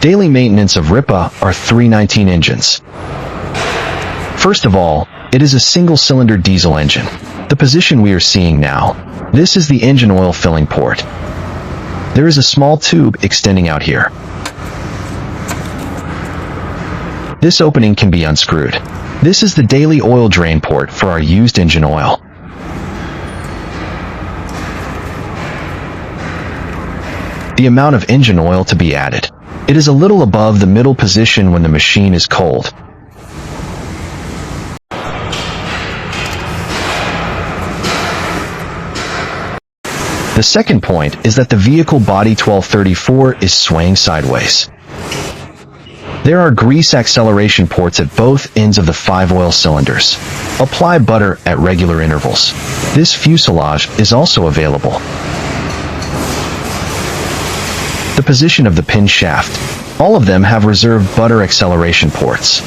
Daily maintenance of RIPPA R319 engines. First of all, it is a single-cylinder diesel engine. The position we are seeing now. This is the engine oil filling port. There is a small tube extending out here. This opening can be unscrewed. This is the daily oil drain port for our used engine oil. The amount of engine oil to be added. It is a little above the middle position when the machine is cold. The second point is that the vehicle body 1234 is swaying sideways. There are grease acceleration ports at both ends of the 5 oil cylinders. Apply butter at regular intervals. This fuselage is also available. The position of the pin shaft. All of them have reserved butter acceleration ports.